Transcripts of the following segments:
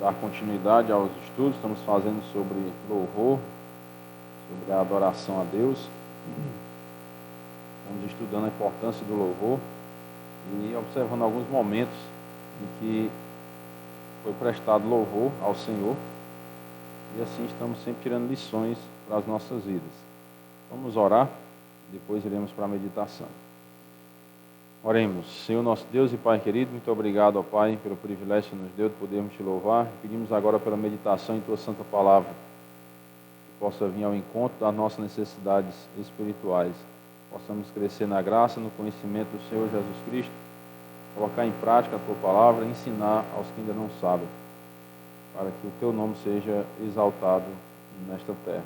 dar continuidade aos estudos. Estamos fazendo sobre louvor, sobre a adoração a Deus. Estamos estudando a importância do louvor e observando alguns momentos em que foi prestado louvor ao Senhor, e assim estamos sempre tirando lições para as nossas vidas. Vamos orar, depois iremos para a meditação. Oremos. Senhor nosso Deus e Pai querido, muito obrigado, ó Pai, pelo privilégio que nos deu de podermos te louvar. Pedimos agora pela meditação em Tua Santa Palavra, que possa vir ao encontro das nossas necessidades espirituais. Possamos crescer na graça, no conhecimento do Senhor Jesus Cristo, colocar em prática a Tua Palavra e ensinar aos que ainda não sabem, para que o Teu nome seja exaltado nesta terra.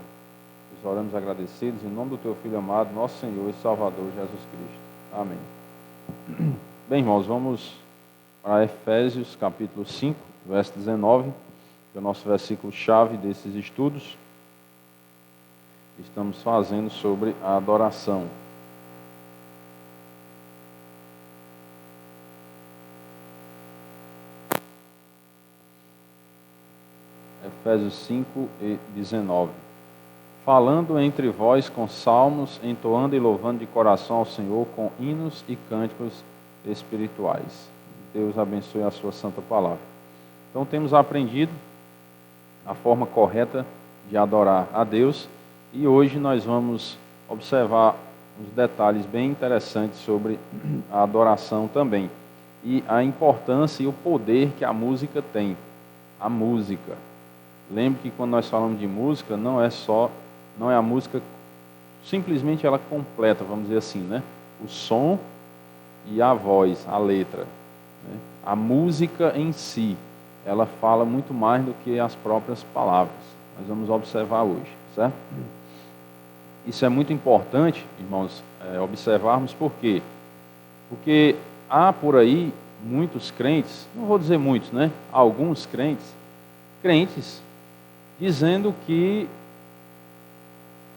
Nós oramos agradecidos em nome do Teu Filho amado, nosso Senhor e Salvador Jesus Cristo. Amém. Bem, irmãos, vamos para Efésios capítulo 5, verso 19, que é o nosso versículo-chave desses estudos. Estamos fazendo sobre a adoração. Efésios 5 e 19. Falando entre vós com salmos, entoando e louvando de coração ao Senhor com hinos e cânticos espirituais. Deus abençoe a sua santa palavra. Então temos aprendido a forma correta de adorar a Deus e hoje nós vamos observar uns detalhes bem interessantes sobre a adoração também e a importância e o poder que a música tem. A música. Lembre que quando nós falamos de música, não é a música simplesmente ela completa, vamos dizer assim, né? O som e a voz, a letra, né? A música em si, ela fala muito mais do que as próprias palavras. Nós vamos observar hoje, certo? Isso é muito importante, irmãos, observarmos por quê? Porque há por aí muitos crentes, não vou dizer muitos, né? Alguns crentes dizendo que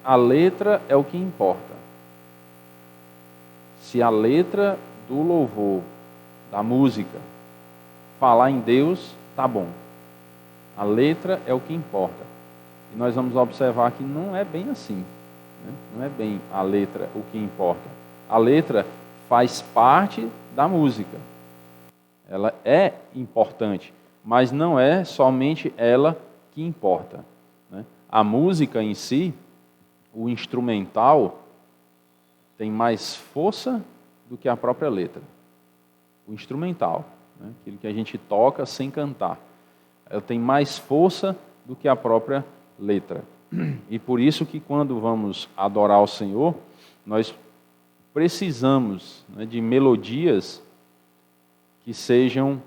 a letra é o que importa. Se a letra do louvor, da música, falar em Deus, tá bom. A letra é o que importa. E nós vamos observar que não é bem assim, né? Não é bem a letra o que importa. A letra faz parte da música. Ela é importante, mas não é somente ela que importa, né? A música em si, o instrumental, tem mais força do que a própria letra. O instrumental, né? Aquilo que a gente toca sem cantar, ela tem mais força do que a própria letra. E por isso que quando vamos adorar o Senhor, nós precisamos, né, de melodias que sejam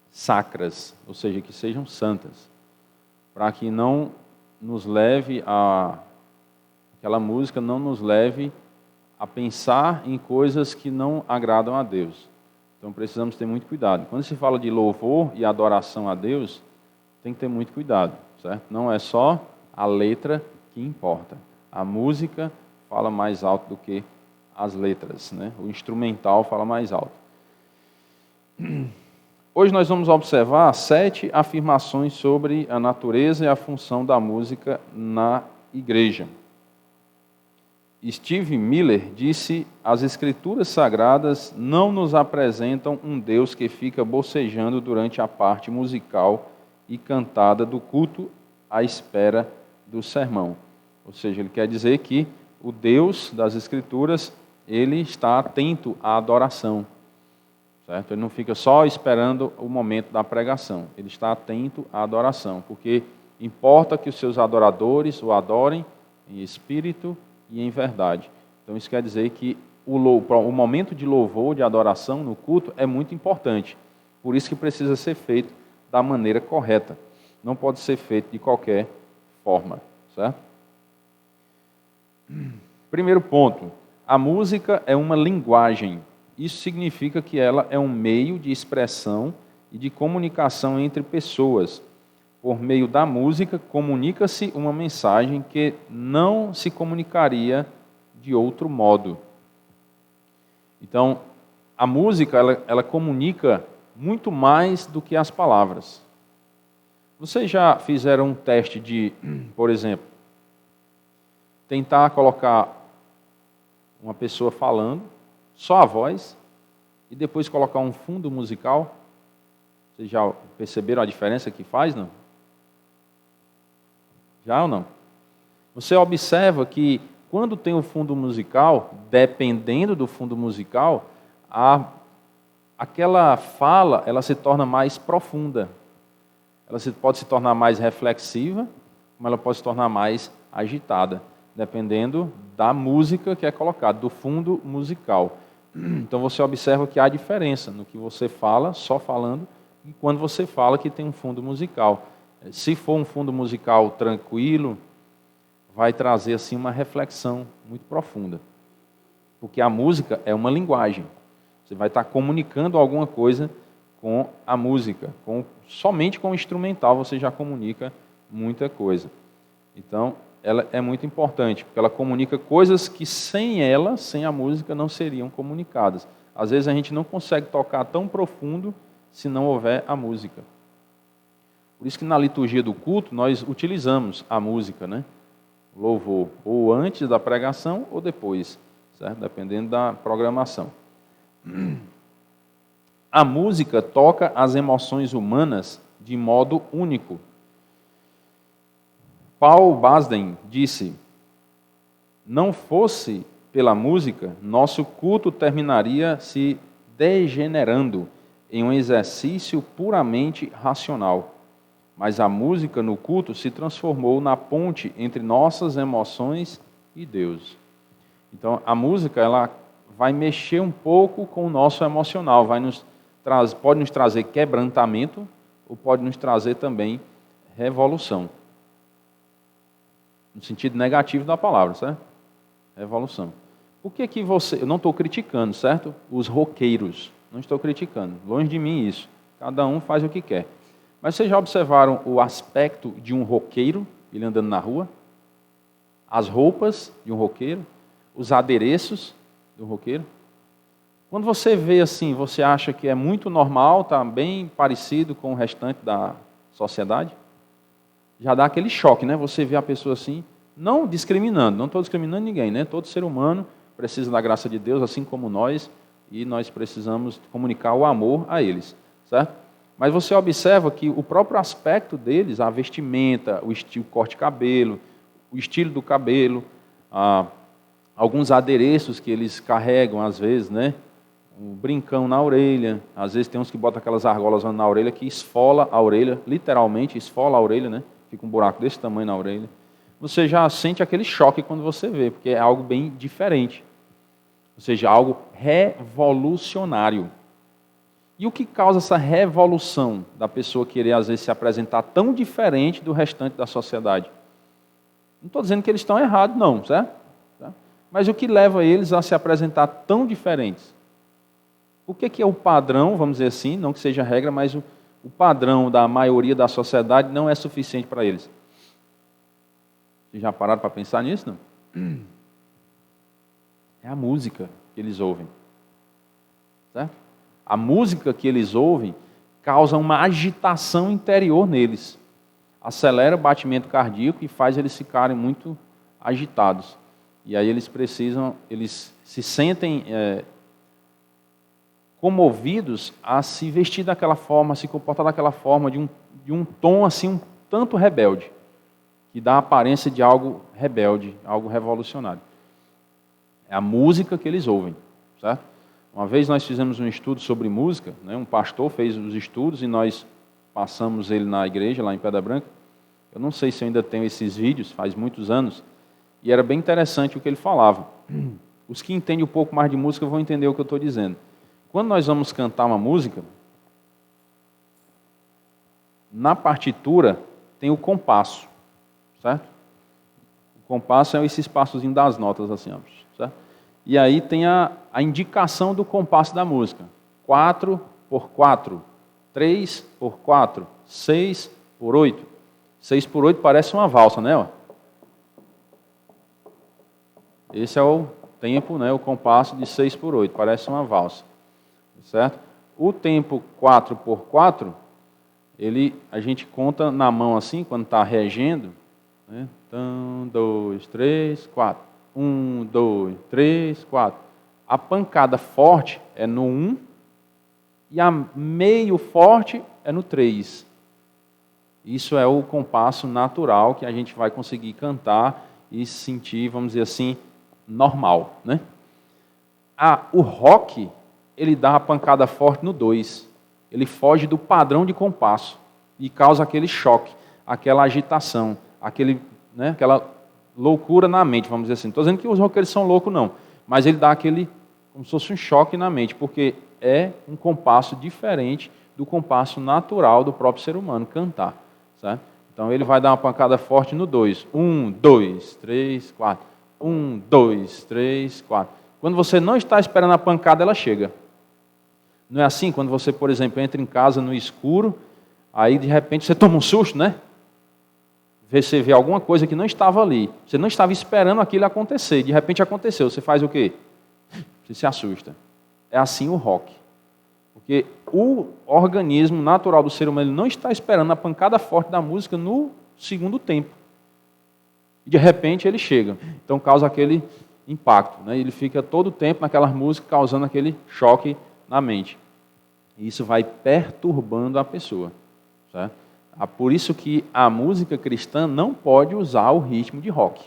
sacras, ou seja, que sejam santas, para que não nos leve aquela música não nos leve a pensar em coisas que não agradam a Deus. Então precisamos ter muito cuidado. Quando se fala de louvor e adoração a Deus, tem que ter muito cuidado, certo? Não é só a letra que importa. A música fala mais alto do que as letras, né? O instrumental fala mais alto. Hoje nós vamos observar 7 afirmações sobre a natureza e a função da música na igreja. Steve Miller disse: as escrituras sagradas não nos apresentam um Deus que fica bocejando durante a parte musical e cantada do culto à espera do sermão. Ou seja, ele quer dizer que o Deus das escrituras, ele está atento à adoração. Certo? Ele não fica só esperando o momento da pregação, ele está atento à adoração, porque importa que os seus adoradores o adorem em espírito e em verdade. Então isso quer dizer que o momento de louvor, de adoração no culto é muito importante, por isso que precisa ser feito da maneira correta, não pode ser feito de qualquer forma, certo? Primeiro ponto, a música é uma linguagem. Isso significa que ela é um meio de expressão e de comunicação entre pessoas. Por meio da música, comunica-se uma mensagem que não se comunicaria de outro modo. Então, a música, ela comunica muito mais do que as palavras. Vocês já fizeram um teste de, por exemplo, tentar colocar uma pessoa falando, só a voz, e depois colocar um fundo musical? Vocês já perceberam a diferença que faz, não? Já ou não? Você observa que quando tem o fundo musical, dependendo do fundo musical, aquela fala ela se torna mais profunda. Ela pode se tornar mais reflexiva, como ela pode se tornar mais agitada, dependendo da música que é colocada, do fundo musical. Então você observa que há diferença no que você fala, só falando, e quando você fala que tem um fundo musical. Se for um fundo musical tranquilo, vai trazer assim uma reflexão muito profunda. Porque a música é uma linguagem. Você vai estar comunicando alguma coisa com a música. Somente com o instrumental você já comunica muita coisa. Então, ela é muito importante, porque ela comunica coisas que sem ela, sem a música, não seriam comunicadas. Às vezes a gente não consegue tocar tão profundo se não houver a música. Por isso que na liturgia do culto nós utilizamos a música, né? Louvor, ou antes da pregação ou depois, certo? Dependendo da programação. A música toca as emoções humanas de modo único. Paul Basden disse: não fosse pela música, nosso culto terminaria se degenerando em um exercício puramente racional. Mas a música no culto se transformou na ponte entre nossas emoções e Deus. Então, a música ela vai mexer um pouco com o nosso emocional, pode nos trazer quebrantamento ou pode nos trazer também revolução. No sentido negativo da palavra, certo? Revolução. Por que você... Eu não estou criticando, certo? Os roqueiros. Não estou criticando. Longe de mim isso. Cada um faz o que quer. Mas vocês já observaram o aspecto de um roqueiro, ele andando na rua? As roupas de um roqueiro? Os adereços do roqueiro? Quando você vê assim, você acha que é muito normal, está bem parecido com o restante da sociedade? Já dá aquele choque, né? Você vê a pessoa assim, não discriminando, não estou discriminando ninguém, né? Todo ser humano precisa da graça de Deus, assim como nós, e nós precisamos comunicar o amor a eles, certo? Mas você observa que o próprio aspecto deles, a vestimenta, o estilo, corte de cabelo, o estilo do cabelo, alguns adereços que eles carregam às vezes, né? Um brincão na orelha, às vezes tem uns que botam aquelas argolas na orelha que esfola a orelha, literalmente esfola a orelha, né? Fica um buraco desse tamanho na orelha. Você já sente aquele choque quando você vê, porque é algo bem diferente. Ou seja, algo revolucionário. E o que causa essa revolução da pessoa querer, às vezes, se apresentar tão diferente do restante da sociedade? Não estou dizendo que eles estão errados, não, certo? Mas o que leva eles a se apresentar tão diferentes? O que é o padrão, vamos dizer assim, não que seja regra, mas o padrão da maioria da sociedade não é suficiente para eles? Vocês já pararam para pensar nisso, não? É a música que eles ouvem, certo? A música que eles ouvem causa uma agitação interior neles. Acelera o batimento cardíaco e faz eles ficarem muito agitados. E aí eles se sentem comovidos a se vestir daquela forma, a se comportar daquela forma, de um tom assim um tanto rebelde, que dá a aparência de algo rebelde, algo revolucionário. É a música que eles ouvem, certo? Uma vez nós fizemos um estudo sobre música, né? Um pastor fez os estudos e nós passamos ele na igreja, lá em Pedra Branca. Eu não sei se eu ainda tenho esses vídeos, faz muitos anos, e era bem interessante o que ele falava. Os que entendem um pouco mais de música vão entender o que eu estou dizendo. Quando nós vamos cantar uma música, na partitura tem o compasso, certo? O compasso são esses passozinhos das notas, assim, ó, certo? E aí tem a indicação do compasso da música. 4/4, 3/4, 6/8. 6/8 parece uma valsa, né? Ó? Esse é o tempo, né? O compasso de 6/8, parece uma valsa. Certo? O tempo 4/4 a gente conta na mão assim, quando está regendo, né? 1, 2, 3, 4. 1, 2, 3, 4. A pancada forte é no 1 e a meio forte é no 3. Isso é o compasso natural que a gente vai conseguir cantar e sentir, vamos dizer assim, normal, né? O rock, ele dá a pancada forte no 2. Ele foge do padrão de compasso e causa aquele choque, aquela agitação, aquela loucura na mente, vamos dizer assim. Não estou dizendo que os roqueiros são loucos, não, mas ele dá aquele, como se fosse um choque na mente, porque é um compasso diferente do compasso natural do próprio ser humano cantar, certo? Então ele vai dar uma pancada forte no 2. 1, 2, 3, 4. 1, 2, 3, 4. Quando você não está esperando a pancada, ela chega. Não é assim? Quando você, por exemplo, entra em casa no escuro, aí de repente você toma um susto, né? Você vê alguma coisa que não estava ali. Você não estava esperando aquilo acontecer. De repente aconteceu. Você faz o quê? Você se assusta. É assim o rock. Porque o organismo natural do ser humano ele não está esperando a pancada forte da música no segundo tempo. E de repente ele chega. Então causa aquele impacto, né? Ele fica todo o tempo naquela música causando aquele choque na mente. E isso vai perturbando a pessoa, certo? Por isso que a música cristã não pode usar o ritmo de rock.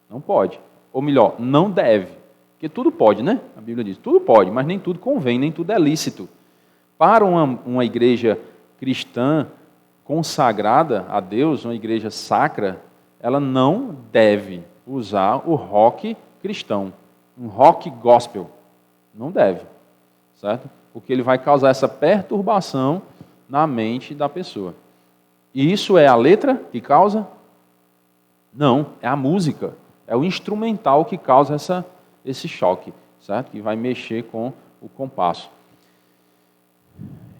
Não pode. Ou melhor, não deve. Porque tudo pode, né? A Bíblia diz, tudo pode, mas nem tudo convém, nem tudo é lícito. Para uma igreja cristã consagrada a Deus, uma igreja sacra, ela não deve usar o rock cristão, um rock gospel. Não deve, certo? Porque ele vai causar essa perturbação na mente da pessoa. E isso é a letra que causa? Não, é a música, é o instrumental que causa esse choque, certo? Que vai mexer com o compasso.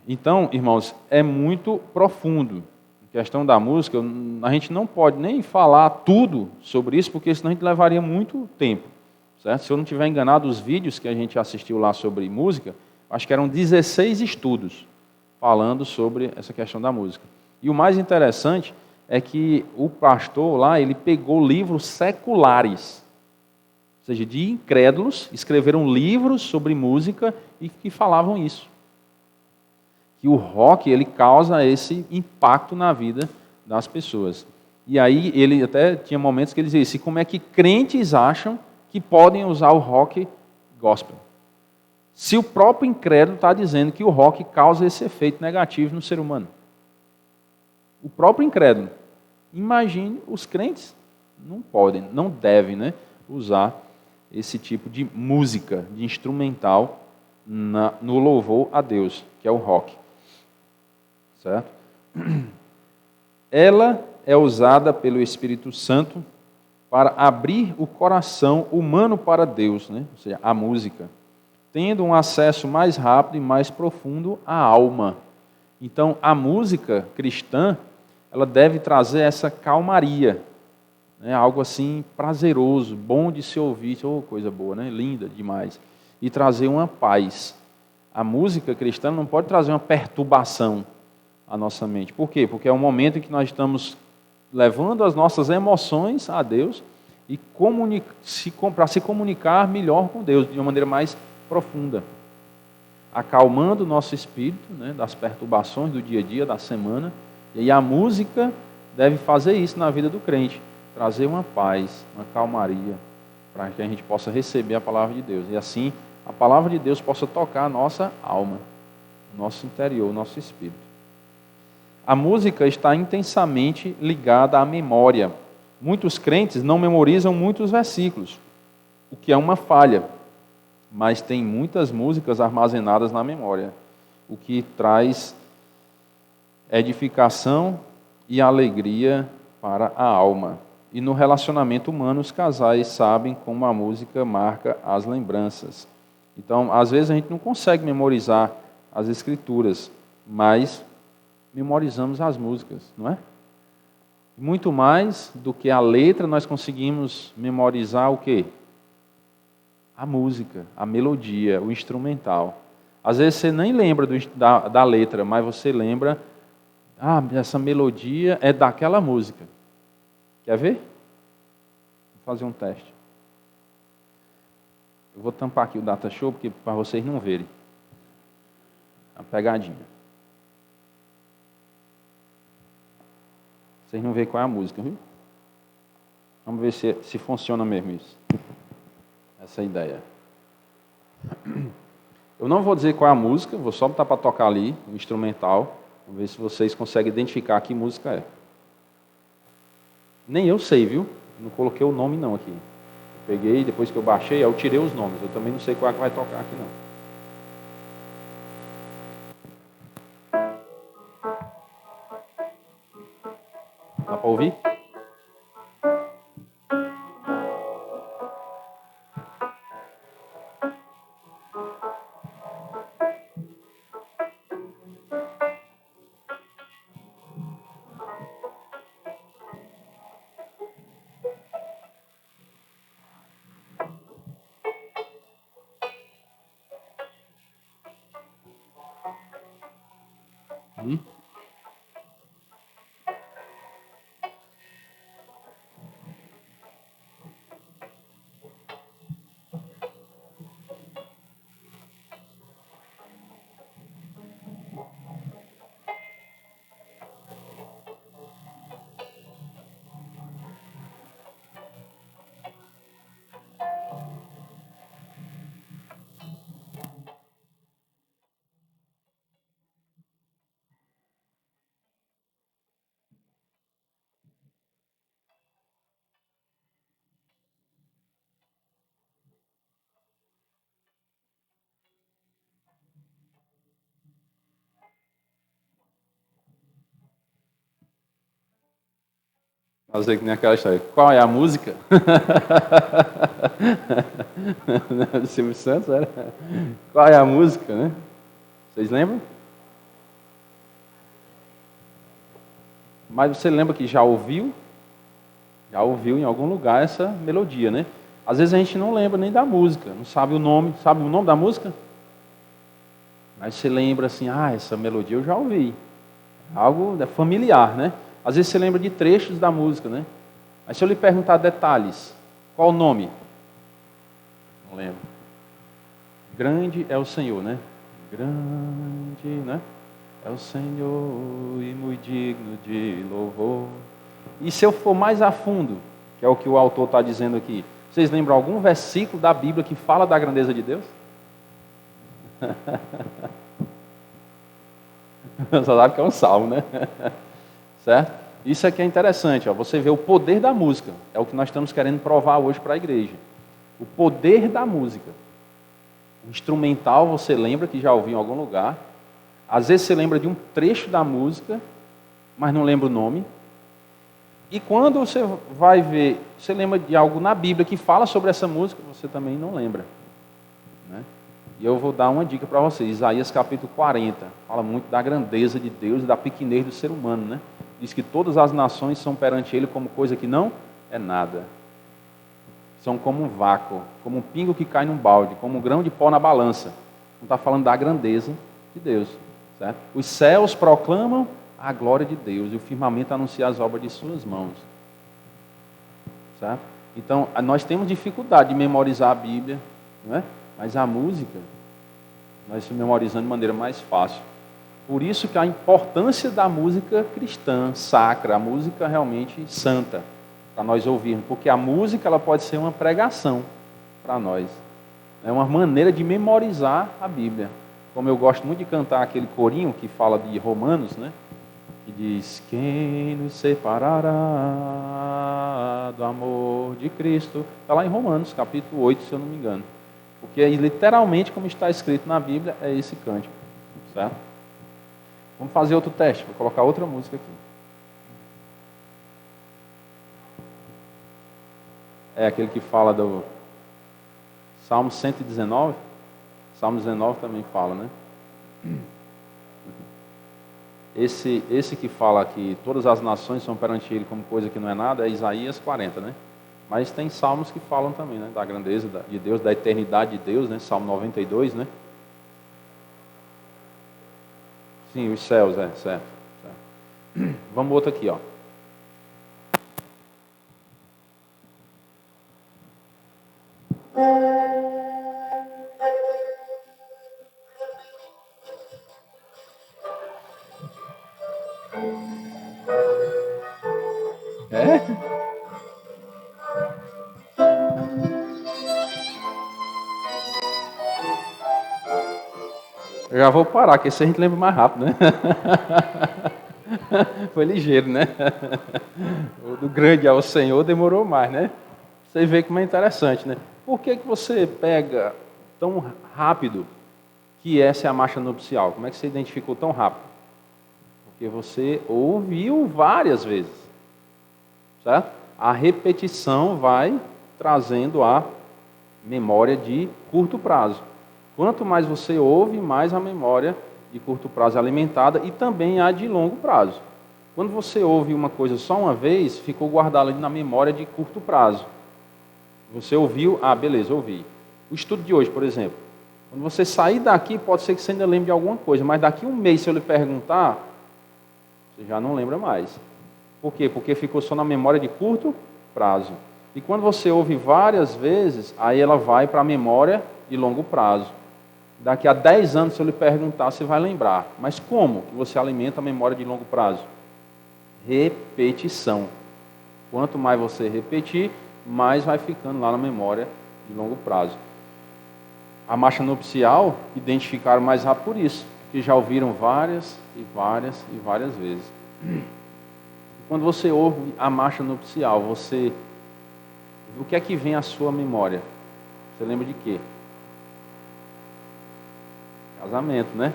Então, irmãos, é muito profundo. A questão da música, a gente não pode nem falar tudo sobre isso, porque senão a gente levaria muito tempo, certo? Se eu não estiver enganado, os vídeos que a gente assistiu lá sobre música, acho que eram 16 estudos falando sobre essa questão da música. E o mais interessante é que o pastor lá, ele pegou livros seculares, ou seja, de incrédulos, escreveram livros sobre música e que falavam isso. Que o rock ele causa esse impacto na vida das pessoas. E aí ele até tinha momentos que ele dizia assim, como é que crentes acham que podem usar o rock gospel? Se o próprio incrédulo está dizendo que o rock causa esse efeito negativo no ser humano. O próprio incrédulo. Imagine os crentes. Não podem, não devem, né, usar esse tipo de música, de instrumental no louvor a Deus, que é o rock. Certo? Ela é usada pelo Espírito Santo para abrir o coração humano para Deus, né? Ou seja, a música, tendo um acesso mais rápido e mais profundo à alma. Então, a música cristã, ela deve trazer essa calmaria, né? Algo assim prazeroso, bom de se ouvir, oh, coisa boa, né? Linda demais, e trazer uma paz. A música cristã não pode trazer uma perturbação à nossa mente. Por quê? Porque é um momento em que nós estamos levando as nossas emoções a Deus e para se comunicar melhor com Deus, de uma maneira mais profunda. Acalmando o nosso espírito, né, das perturbações do dia a dia, da semana. E aí a música deve fazer isso na vida do crente. Trazer uma paz, uma calmaria, para que a gente possa receber a palavra de Deus. E assim, a palavra de Deus possa tocar a nossa alma, o nosso interior, o nosso espírito. A música está intensamente ligada à memória. Muitos crentes não memorizam muitos versículos, o que é uma falha, mas tem muitas músicas armazenadas na memória, o que traz edificação e alegria para a alma. E no relacionamento humano, os casais sabem como a música marca as lembranças. Então, às vezes a gente não consegue memorizar as escrituras, mas memorizamos as músicas, não é? Muito mais do que a letra, nós conseguimos memorizar o quê? A música, a melodia, o instrumental. Às vezes você nem lembra da letra, mas você lembra Ah, essa melodia é daquela música. Quer ver? Vou fazer um teste. Eu vou tampar aqui o data show para vocês não verem. A pegadinha. Vocês não veem qual é a música, viu? Vamos ver se funciona mesmo isso. Essa é a ideia. Eu não vou dizer qual é a música, vou só botar para tocar ali, o instrumental. Vamos ver se vocês conseguem identificar que música é. Nem eu sei, viu? Não coloquei o nome não aqui. Eu peguei, depois que eu baixei, eu tirei os nomes. Eu também não sei qual é que vai tocar aqui não. Dá para ouvir? Hum? Fazer que nem aquela história. Qual é a música? Do Silvio Santos, era? Qual é a música, né? Vocês lembram? Mas você lembra que já ouviu em algum lugar essa melodia, né? Às vezes a gente não lembra nem da música, não sabe o nome. Sabe o nome da música? Mas você lembra assim, essa melodia eu já ouvi. Algo familiar, né? Às vezes você lembra de trechos da música, né? Mas se eu lhe perguntar detalhes, qual o nome? Não lembro. Grande é o Senhor, né? Grande, né? É o Senhor e muito digno de louvor. E se eu for mais a fundo, que é o que o autor está dizendo aqui, vocês lembram algum versículo da Bíblia que fala da grandeza de Deus? Só sabe que é um salmo, né? Certo? Isso aqui é interessante, ó. Você vê o poder da música. É o que nós estamos querendo provar hoje para a igreja. O poder da música. O instrumental você lembra que já ouviu em algum lugar. Às vezes você lembra de um trecho da música, mas não lembra o nome. E quando você vai ver, você lembra de algo na Bíblia que fala sobre essa música, você também não lembra. Né? E eu vou dar uma dica para vocês. Isaías capítulo 40 fala muito da grandeza de Deus e da pequenez do ser humano, né? Diz que todas as nações são perante Ele como coisa que não é nada. São como um vácuo, como um pingo que cai num balde, como um grão de pó na balança. Não está falando da grandeza de Deus. Certo? Os céus proclamam a glória de Deus e o firmamento anuncia as obras de suas mãos. Certo? Então, nós temos dificuldade de memorizar a Bíblia, não é? Mas a música, nós estamos memorizando de maneira mais fácil. Por isso que a importância da música cristã, sacra, a música realmente santa, para nós ouvirmos. Porque a música ela pode ser uma pregação para nós. É uma maneira de memorizar a Bíblia. Como eu gosto muito de cantar aquele corinho que fala de Romanos, né? Que diz, quem nos separará do amor de Cristo? Está lá em Romanos, capítulo 8, se eu não me engano. Porque literalmente, como está escrito na Bíblia, é esse cântico. Certo? Vamos fazer outro teste, vou colocar outra música aqui. É aquele que fala do Salmo 119. Salmo 19 também fala, né? Esse que fala que todas as nações são perante Ele como coisa que não é nada, é Isaías 40, né? Mas tem salmos que falam também, né? Da grandeza de Deus, da eternidade de Deus, né? Salmo 92, né? Sim, os céus, certo. Vamos outro aqui, ó. É? Eu já vou parar, que esse a gente lembra mais rápido, né? Foi ligeiro, né? O do grande ao Senhor demorou mais, né? Você vê como é interessante, né? Por que você pega tão rápido que essa é a marcha nupcial? Como é que você identificou tão rápido? Porque você ouviu várias vezes, certo? A repetição vai trazendo a memória de curto prazo. Quanto mais você ouve, mais a memória de curto prazo é alimentada e também a de longo prazo. Quando você ouve uma coisa só uma vez, ficou guardado ali na memória de curto prazo. Você ouviu, beleza, ouvi. O estudo de hoje, por exemplo. Quando você sair daqui, pode ser que você ainda lembre de alguma coisa, mas daqui a um mês, se eu lhe perguntar, você já não lembra mais. Por quê? Porque ficou só na memória de curto prazo. E quando você ouve várias vezes, aí ela vai para a memória de longo prazo. Daqui a 10 anos, se eu lhe perguntar, você vai lembrar. Mas como que você alimenta a memória de longo prazo? Repetição. Quanto mais você repetir, mais vai ficando lá na memória de longo prazo. A marcha nupcial identificaram mais rápido por isso, porque já ouviram várias e várias e várias vezes. E quando você ouve a marcha nupcial, o que é que vem à sua memória? Você lembra de quê? Casamento, né?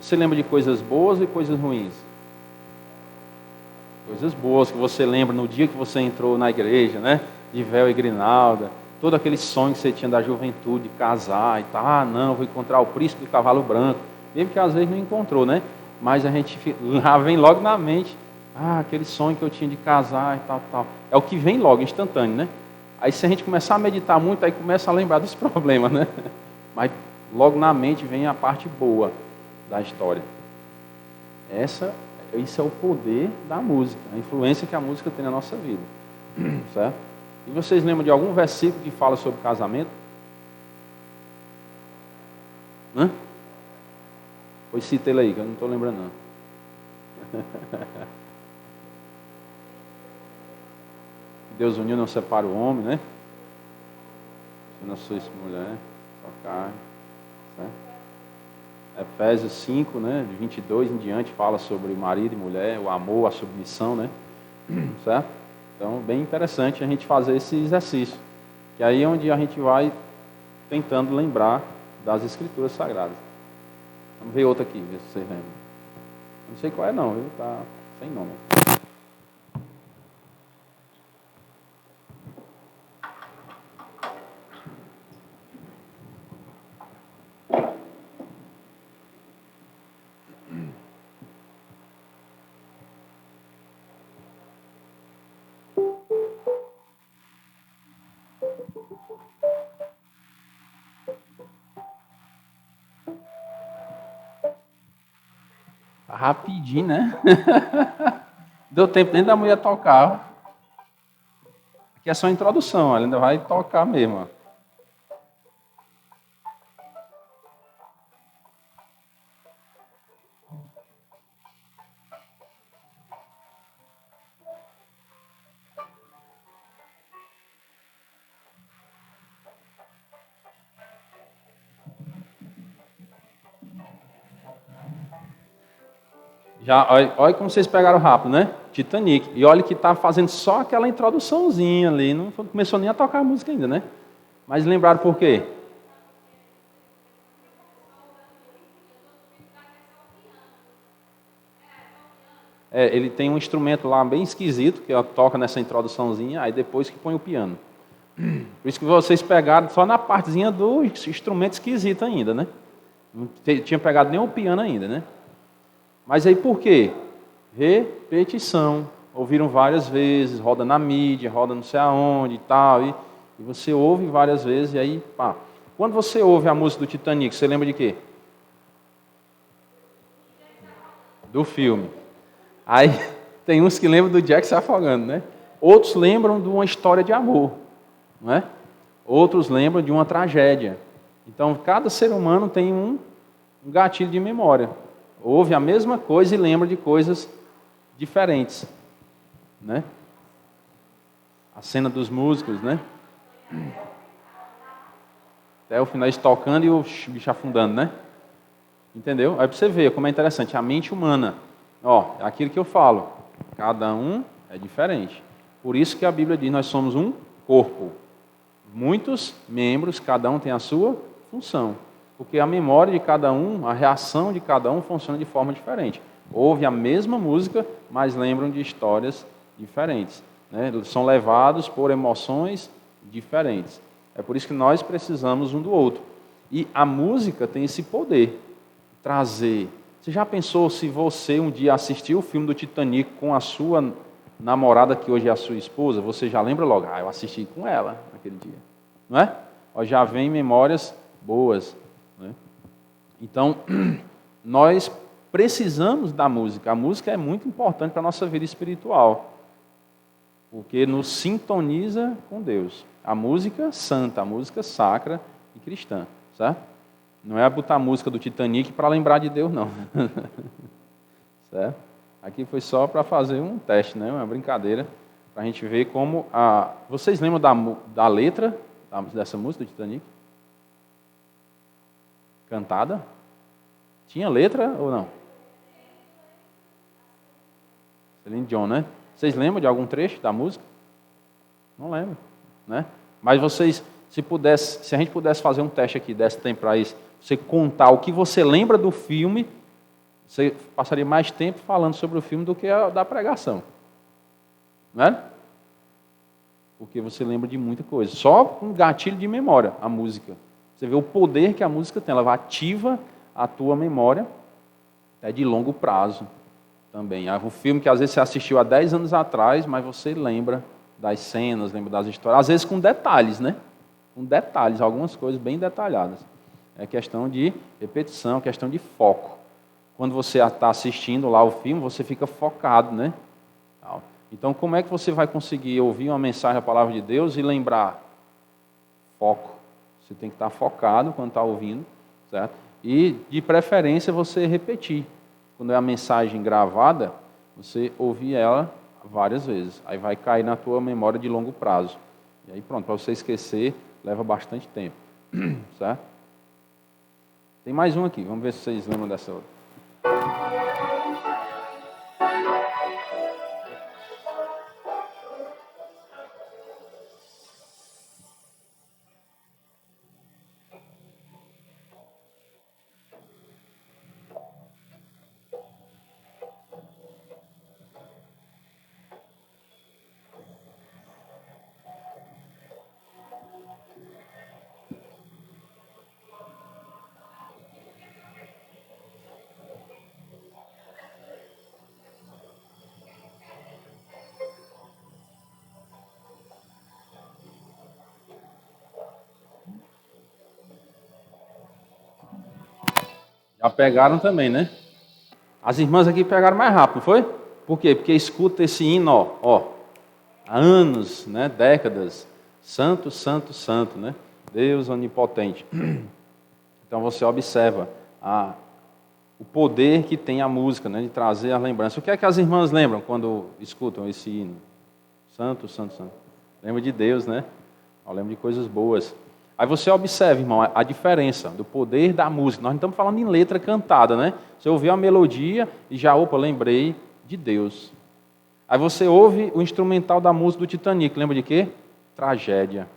Você lembra de coisas boas e coisas ruins? Coisas boas que você lembra no dia que você entrou na igreja, né? De véu e grinalda. Todo aquele sonho que você tinha da juventude, de casar e tal. Não, vou encontrar o príncipe do cavalo branco. Mesmo que às vezes não encontrou, né? Mas a gente já vem logo na mente. Aquele sonho que eu tinha de casar e tal, tal. É o que vem logo, instantâneo, né? Aí se a gente começar a meditar muito, aí começa a lembrar dos problemas, né? Mas logo na mente vem a parte boa da história. Isso é o poder da música, a influência que a música tem na nossa vida. Certo? E vocês lembram de algum versículo que fala sobre casamento? Hã? Pois cita ele aí, que eu não estou lembrando não. Deus uniu, não separa o homem, né? Se não sois mulher, só carne. Certo? Efésios 5, né, de 22 em diante, fala sobre marido e mulher, o amor, a submissão, né? Certo? Então, bem interessante a gente fazer esse exercício. Que aí é onde a gente vai tentando lembrar das Escrituras Sagradas. Vamos ver outra aqui, ver se vocês lembram. Não sei qual é não, viu? Tá sem nome. Rapidinho, né? Deu tempo nem da mulher tocar. Aqui é só introdução, ela ainda vai tocar mesmo. Já, olha como vocês pegaram rápido, né? Titanic. E olha que tá fazendo só aquela introduçãozinha ali, não começou nem a tocar a música ainda, né? Mas lembraram por quê? Ele tem um instrumento lá bem esquisito, que toca nessa introduçãozinha, aí depois que põe o piano. Por isso que vocês pegaram só na partezinha do instrumento esquisito ainda, né? Não tinha pegado nem o piano ainda, né? Mas aí por quê? Repetição. Ouviram várias vezes, roda na mídia, roda não sei aonde e tal. E você ouve várias vezes e aí, pá. Quando você ouve a música do Titanic, você lembra de quê? Do filme. Aí tem uns que lembram do Jack se afogando, né? Outros lembram de uma história de amor, não é? Outros lembram de uma tragédia. Então, cada ser humano tem um gatilho de memória. Ouve a mesma coisa e lembra de coisas diferentes, né? A cena dos músicos, né? Até o final eles tocando e o bicho afundando, né? Entendeu? Aí pra você ver como é interessante. A mente humana, ó, é aquilo que eu falo. Cada um é diferente. Por isso que a Bíblia diz, nós somos um corpo. Muitos membros, cada um tem a sua função. Porque a memória de cada um, a reação de cada um funciona de forma diferente. Ouve a mesma música, mas lembram de histórias diferentes, né? São levados por emoções diferentes. É por isso que nós precisamos um do outro. E a música tem esse poder de trazer. Você já pensou se você um dia assistiu o filme do Titanic com a sua namorada, que hoje é a sua esposa, você já lembra logo, eu assisti com ela naquele dia, não é? Ó, já vem memórias boas, né? Então, nós precisamos da música. A música é muito importante para a nossa vida espiritual, porque nos sintoniza com Deus. A música santa, a música sacra e cristã, certo? Não é botar a música do Titanic para lembrar de Deus, não. Certo? Aqui foi só para fazer um teste, né? Uma brincadeira, para a gente ver como a... Vocês lembram da letra dessa música do Titanic? Cantada? Tinha letra ou não? Celine Dion, né? Vocês lembram de algum trecho da música? Não lembro, né? Mas vocês, se a gente pudesse fazer um teste aqui, desse tempo para isso, você contar o que você lembra do filme, você passaria mais tempo falando sobre o filme do que a da pregação, não é? Porque você lembra de muita coisa. Só um gatilho de memória, a música. Você vê o poder que a música tem, ela ativa a tua memória, é de longo prazo também. O filme que às vezes você assistiu há 10 anos atrás, mas você lembra das cenas, lembra das histórias, às vezes com detalhes, né? Com detalhes, algumas coisas bem detalhadas. É questão de repetição, questão de foco. Quando você está assistindo lá o filme, você fica focado, né? Então, como é que você vai conseguir ouvir uma mensagem da palavra de Deus e lembrar? Foco. Você tem que estar focado quando está ouvindo, certo? E, de preferência, você repetir. Quando é a mensagem gravada, você ouvir ela várias vezes. Aí vai cair na tua memória de longo prazo. E aí pronto, para você esquecer, leva bastante tempo. Certo? Tem mais um aqui, vamos ver se vocês lembram dessa outra. Já pegaram também, né? As irmãs aqui pegaram mais rápido, não foi? Por quê? Porque escuta esse hino, ó, há anos, né, décadas. Santo, santo, santo, né? Deus onipotente. Então você observa o poder que tem a música, né, de trazer a lembrança. O que é que as irmãs lembram quando escutam esse hino? Santo, santo, santo. Lembra de Deus, né? Lembra de coisas boas. Aí você observa, irmão, a diferença do poder da música. Nós não estamos falando em letra cantada, né? Você ouviu a melodia e já, lembrei de Deus. Aí você ouve o instrumental da música do Titanic. Lembra de quê? Tragédia.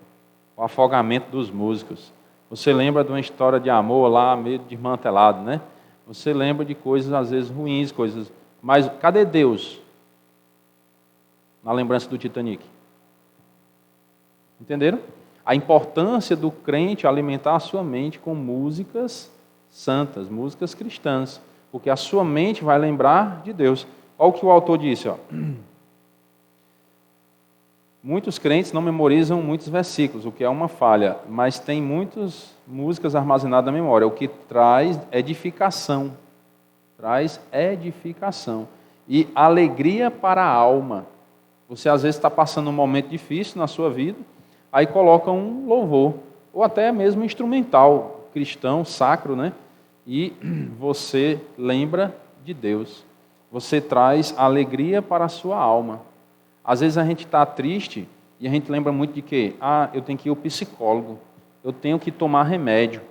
O afogamento dos músicos. Você lembra de uma história de amor lá, meio desmantelado, né? Você lembra de coisas, às vezes, ruins, coisas... Mas cadê Deus na lembrança do Titanic? Entenderam? A importância do crente alimentar a sua mente com músicas santas, músicas cristãs, porque a sua mente vai lembrar de Deus. Olha o que o autor disse, ó. Muitos crentes não memorizam muitos versículos, o que é uma falha, mas tem muitas músicas armazenadas na memória, o que traz edificação. Traz edificação. e alegria para a alma. Você às vezes está passando um momento difícil na sua vida, aí coloca um louvor, ou até mesmo instrumental, cristão, sacro, né? E você lembra de Deus. Você traz alegria para a sua alma. Às vezes a gente está triste e a gente lembra muito de quê? Ah, eu tenho que ir ao psicólogo, eu tenho que tomar remédio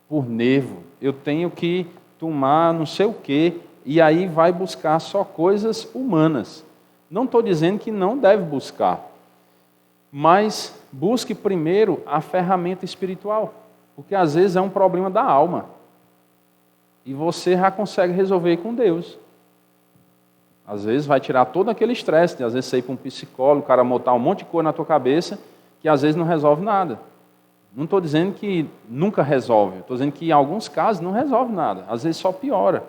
por nervo, eu tenho que tomar não sei o quê, e aí vai buscar só coisas humanas. Não estou dizendo que não deve buscar, mas busque primeiro a ferramenta espiritual, porque às vezes é um problema da alma, e você já consegue resolver com Deus. Às vezes vai tirar todo aquele estresse, de às vezes você ir para um psicólogo, o cara botar um monte de coisa na tua cabeça, que às vezes não resolve nada. Não estou dizendo que nunca resolve, estou dizendo que em alguns casos não resolve nada, às vezes só piora.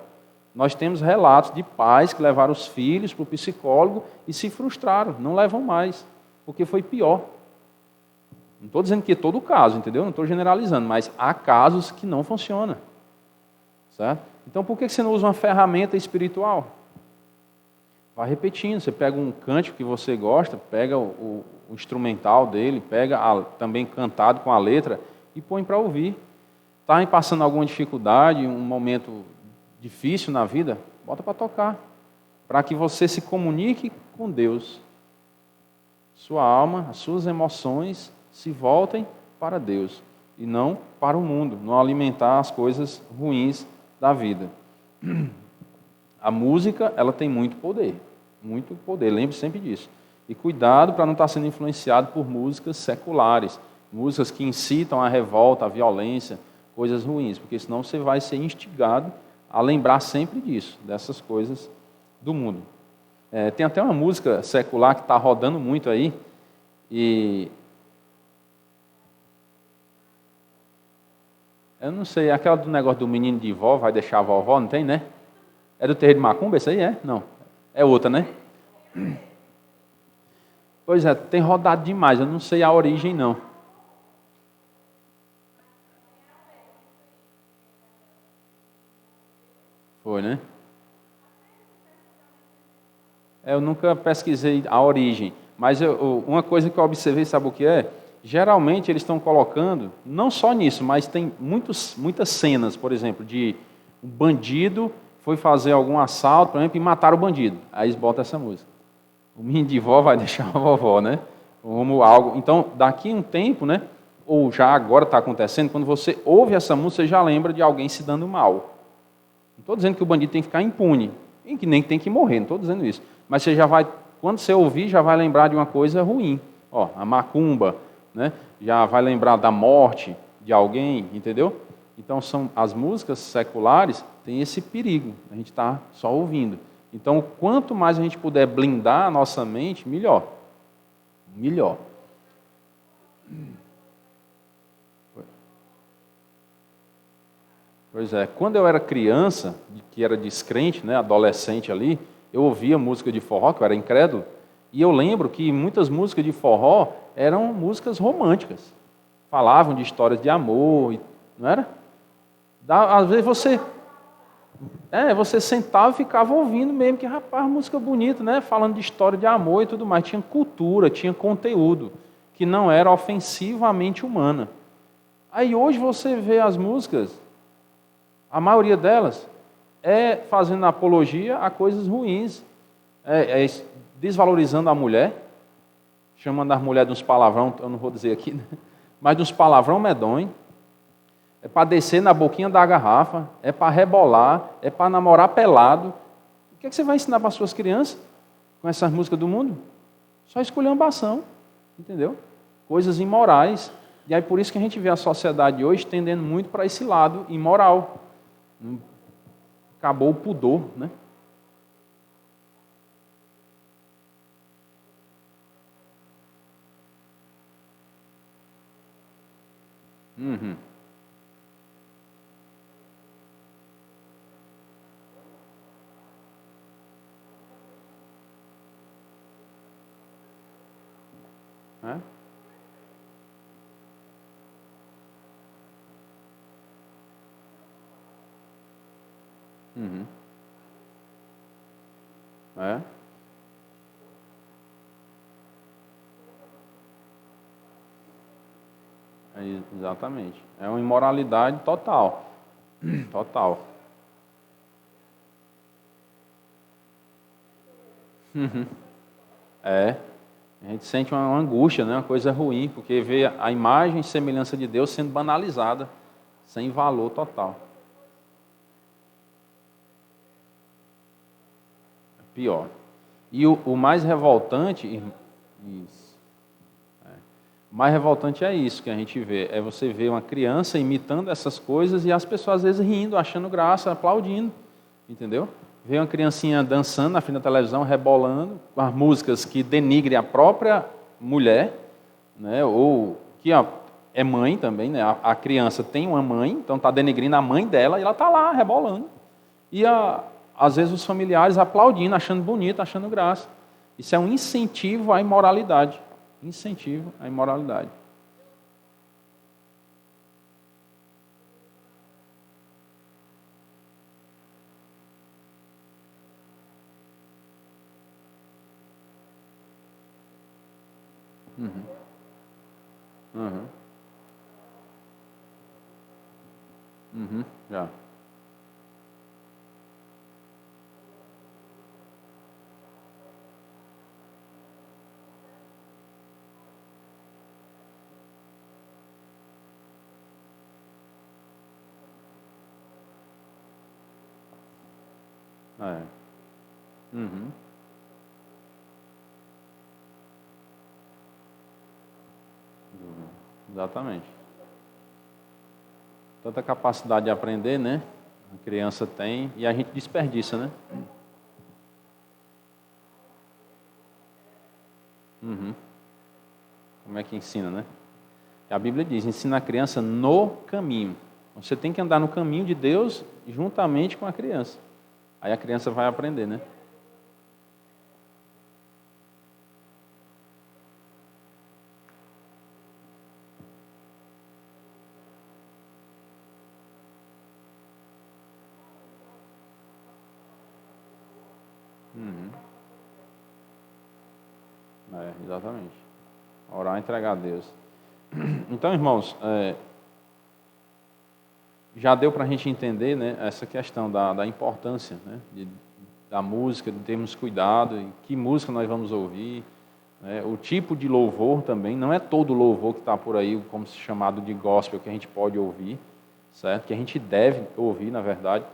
Nós temos relatos de pais que levaram os filhos para o psicólogo e se frustraram, não levam mais, porque foi pior. Não estou dizendo que é todo caso, entendeu? Não estou generalizando, mas há casos que não funcionam. Certo? Então por que você não usa uma ferramenta espiritual? Vai repetindo, você pega um cântico que você gosta, pega o instrumental dele, pega também cantado com a letra e põe para ouvir. Está passando alguma dificuldade, um momento difícil na vida, bota para tocar, para que você se comunique com Deus. Sua alma, as suas emoções se voltem para Deus e não para o mundo, não alimentar as coisas ruins da vida. A música, ela tem muito poder, lembre sempre disso. E cuidado para não estar sendo influenciado por músicas seculares, músicas que incitam a revolta, a violência, coisas ruins, porque senão você vai ser instigado a lembrar sempre disso, dessas coisas do mundo. Tem até uma música secular que está rodando muito aí, e eu não sei, aquela do negócio do menino de vó, vai deixar a vovó, não tem, né? É do terreiro de Macumba, esse aí é? Não, é outra, né? Pois é, tem rodado demais, eu não sei a origem, não. Foi, né? Eu nunca pesquisei a origem, mas uma coisa que eu observei, sabe o que é? Geralmente eles estão colocando, não só nisso, mas tem muitas cenas, por exemplo, de um bandido foi fazer algum assalto, por exemplo, e mataram o bandido. Aí eles botam essa música. O menino de vó vai deixar a vovó, né? Como algo. Então, daqui a um tempo, né? Ou já agora está acontecendo, quando você ouve essa música, você já lembra de alguém se dando mal. Não estou dizendo que o bandido tem que ficar impune, e que nem tem que morrer, não estou dizendo isso. Mas você já vai, quando você ouvir, já vai lembrar de uma coisa ruim. Ó, a macumba, né? Já vai lembrar da morte de alguém, entendeu? Então, as músicas seculares têm esse perigo, a gente está só ouvindo. Então, quanto mais a gente puder blindar a nossa mente, melhor. Melhor. Pois é, quando eu era criança, que era descrente, né, adolescente ali, eu ouvia música de forró, que eu era incrédulo, e eu lembro que muitas músicas de forró eram músicas românticas. Falavam de histórias de amor, não era? Às vezes você sentava e ficava ouvindo mesmo, que rapaz, música bonita, né? Falando de história de amor e tudo mais. Tinha cultura, tinha conteúdo, que não era ofensivamente humana. Aí hoje você vê as músicas, a maioria delas é fazendo apologia a coisas ruins, é desvalorizando a mulher, chamando as mulheres de uns palavrão, eu não vou dizer aqui, né? Mas de uns palavrão medonho. É para descer na boquinha da garrafa, é para rebolar, é para namorar pelado. O que é que você vai ensinar para as suas crianças com essas músicas do mundo? Só esculhambação, entendeu? Coisas imorais. E aí por isso que a gente vê a sociedade hoje tendendo muito para esse lado imoral. Acabou o pudor, né? Uhum. É? Uhum. É, exatamente. É uma imoralidade total. Total. É. A gente sente uma angústia, né? Uma coisa ruim, porque vê a imagem e semelhança de Deus sendo banalizada, sem valor total. É pior. E o mais revoltante, isso, o mais revoltante é isso que a gente vê, é você ver uma criança imitando essas coisas e as pessoas às vezes rindo, achando graça, aplaudindo, entendeu? Ver uma criancinha dançando na frente da televisão, rebolando, com as músicas que denigrem a própria mulher, né? Ou que é mãe também, né? A criança tem uma mãe, então está denegrindo a mãe dela e ela está lá rebolando. E às vezes os familiares aplaudindo, achando bonito, achando graça. Isso é um incentivo à imoralidade. Incentivo à imoralidade. Uhum. Uhum. Uhum. Já. É. Uhum. Exatamente. Tanta capacidade de aprender, né? A criança tem e a gente desperdiça, né? Uhum. Como é que ensina, né? A Bíblia diz, ensina a criança no caminho. Você tem que andar no caminho de Deus juntamente com a criança. Aí a criança vai aprender, né? Uhum. É, exatamente. Orar e entregar a Deus. Então, irmãos, já deu para a gente entender, né, essa questão da importância, né, da música, de termos cuidado, em que música nós vamos ouvir, né, o tipo de louvor também, não é todo louvor que está por aí, como se chamado de gospel, que a gente pode ouvir, certo? Que a gente deve ouvir, na verdade,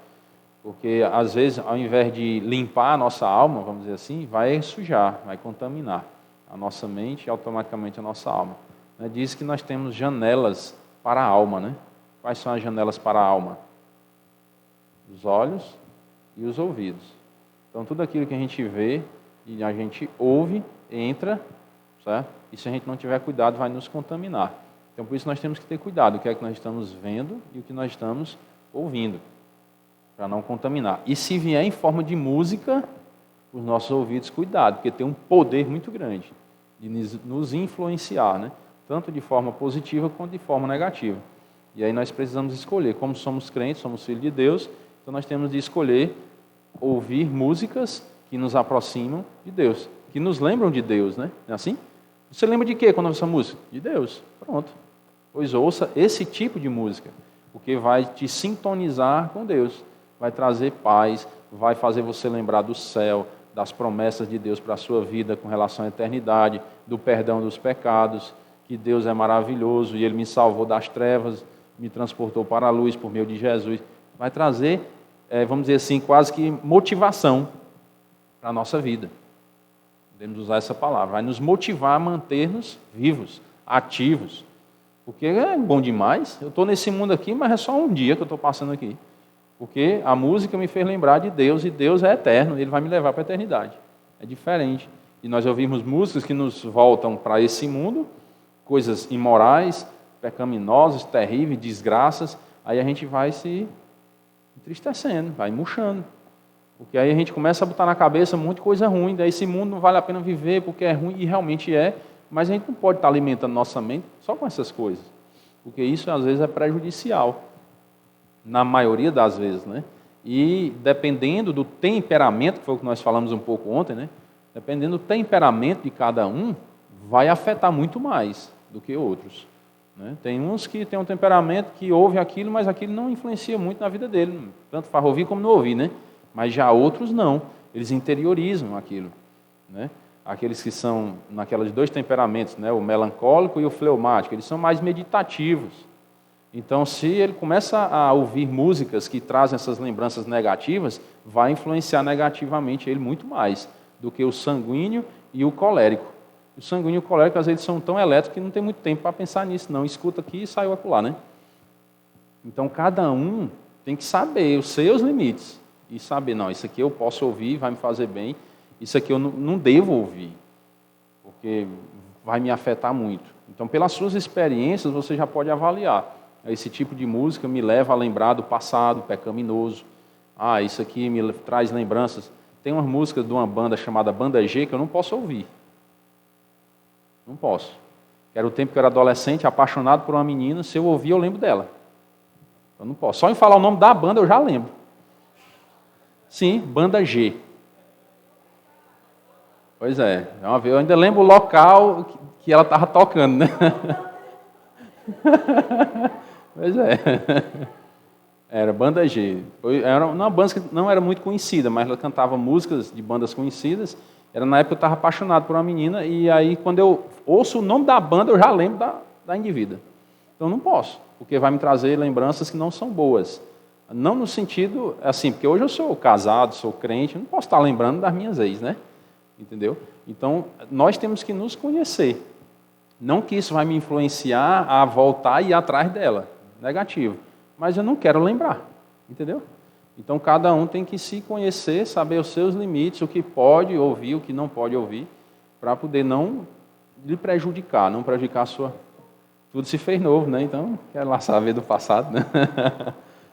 porque às vezes, ao invés de limpar a nossa alma, vamos dizer assim, vai sujar, vai contaminar a nossa mente e automaticamente a nossa alma. Né? Diz que nós temos janelas para a alma, né? Quais são as janelas para a alma? Os olhos e os ouvidos. Então, tudo aquilo que a gente vê e a gente ouve, entra, certo? E se a gente não tiver cuidado, vai nos contaminar. Então, por isso nós temos que ter cuidado, o que é que nós estamos vendo e o que nós estamos ouvindo, para não contaminar. E se vier em forma de música, os nossos ouvidos, cuidado, porque tem um poder muito grande de nos influenciar, né? Tanto de forma positiva quanto de forma negativa. E aí nós precisamos escolher, como somos crentes, somos filhos de Deus, então nós temos de escolher ouvir músicas que nos aproximam de Deus, que nos lembram de Deus, né? Não é assim? Você lembra de quê quando ouve essa música? De Deus. Pronto. Pois ouça esse tipo de música, porque vai te sintonizar com Deus, vai trazer paz, vai fazer você lembrar do céu, das promessas de Deus para a sua vida com relação à eternidade, do perdão dos pecados, que Deus é maravilhoso e Ele me salvou das trevas, me transportou para a luz por meio de Jesus. Vai trazer, vamos dizer assim, quase que motivação para a nossa vida. Podemos usar essa palavra. Vai nos motivar a manter-nos vivos, ativos. Porque é bom demais. Eu estou nesse mundo aqui, mas é só um dia que eu estou passando aqui. Porque a música me fez lembrar de Deus, e Deus é eterno, Ele vai me levar para a eternidade. É diferente. E nós ouvimos músicas que nos voltam para esse mundo, coisas imorais, pecaminosas, terríveis, desgraças, aí a gente vai se entristecendo, vai murchando. Porque aí a gente começa a botar na cabeça muita coisa ruim, daí esse mundo não vale a pena viver porque é ruim, e realmente é, mas a gente não pode estar alimentando nossa mente só com essas coisas, porque isso às vezes é prejudicial, na maioria das vezes, né? E dependendo do temperamento, que foi o que nós falamos um pouco ontem, né? Dependendo do temperamento de cada um, vai afetar muito mais do que outros, né? Tem uns que têm um temperamento que ouve aquilo, mas aquilo não influencia muito na vida dele, tanto faz ouvir como não ouvir, né? Mas já outros não, eles interiorizam aquilo, né? Aqueles que são naqueles dois temperamentos, né? O melancólico e o fleumático, eles são mais meditativos. Então, se ele começa a ouvir músicas que trazem essas lembranças negativas, vai influenciar negativamente ele muito mais do que o sanguíneo e o colérico. O sanguíneo e o colérico, às vezes, são tão elétricos que não tem muito tempo para pensar nisso, não. Escuta aqui e saiu acolá, né? Então, cada um tem que saber os seus limites e saber, não, isso aqui eu posso ouvir, vai me fazer bem, isso aqui eu não devo ouvir, porque vai me afetar muito. Então, pelas suas experiências, você já pode avaliar. Esse tipo de música me leva a lembrar do passado pecaminoso. Ah, isso aqui me traz lembranças. Tem umas músicas de uma banda chamada Banda G que eu não posso ouvir. Não posso. Era o tempo que eu era adolescente, apaixonado por uma menina, se eu ouvir, eu lembro dela. Eu não posso. Só em falar o nome da banda, eu já lembro. Sim, Banda G. Pois é. Eu ainda lembro o local que ela estava tocando, né? Pois é. Era Banda G. Era uma banda que não era muito conhecida, mas ela cantava músicas de bandas conhecidas. Era na época que eu estava apaixonado por uma menina, e aí quando eu ouço o nome da banda, eu já lembro da indivídua. Então não posso, porque vai me trazer lembranças que não são boas. Não no sentido, assim, porque hoje eu sou casado, sou crente, eu não posso estar lembrando das minhas ex, né? Entendeu? Então, nós temos que nos conhecer. Não que isso vai me influenciar a voltar e ir atrás dela. Negativo. Mas eu não quero lembrar. Entendeu? Então, cada um tem que se conhecer, saber os seus limites, o que pode ouvir, o que não pode ouvir, para poder não lhe prejudicar, não prejudicar a sua... Tudo se fez novo, né? Então, quero lá saber do passado, né?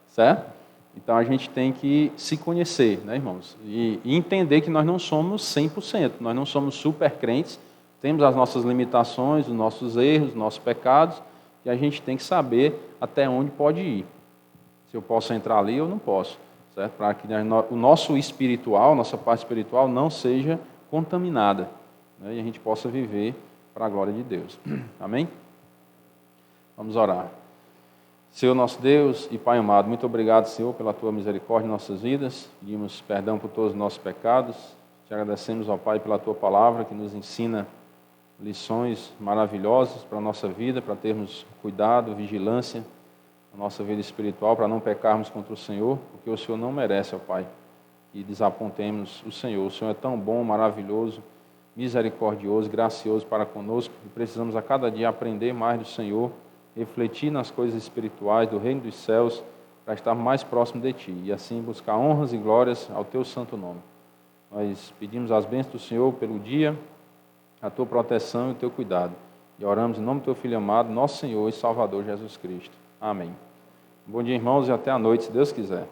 Certo? Então, a gente tem que se conhecer, né, irmãos? E entender que nós não somos 100%, nós não somos super crentes, temos as nossas limitações, os nossos erros, os nossos pecados, e a gente tem que saber até onde pode ir. Se eu posso entrar ali ou não posso, certo? Para que o nosso espiritual, nossa parte espiritual não seja contaminada, né? E a gente possa viver para a glória de Deus. Amém? Vamos orar. Senhor nosso Deus e Pai amado, muito obrigado, Senhor, pela Tua misericórdia em nossas vidas. Pedimos perdão por todos os nossos pecados. Te agradecemos, ó Pai, pela Tua palavra que nos ensina lições maravilhosas para a nossa vida, para termos cuidado, vigilância na nossa vida espiritual, para não pecarmos contra o Senhor, porque o Senhor não merece, ó Pai, que desapontemos o Senhor. O Senhor é tão bom, maravilhoso, misericordioso, gracioso para conosco, e precisamos a cada dia aprender mais do Senhor, refletir nas coisas espirituais do reino dos céus, para estar mais próximo de Ti, e assim buscar honras e glórias ao Teu santo nome. Nós pedimos as bênçãos do Senhor pelo dia, a Tua proteção e o Teu cuidado. E oramos em nome do Teu Filho amado, nosso Senhor e Salvador Jesus Cristo. Amém. Bom dia, irmãos, e até a noite, se Deus quiser.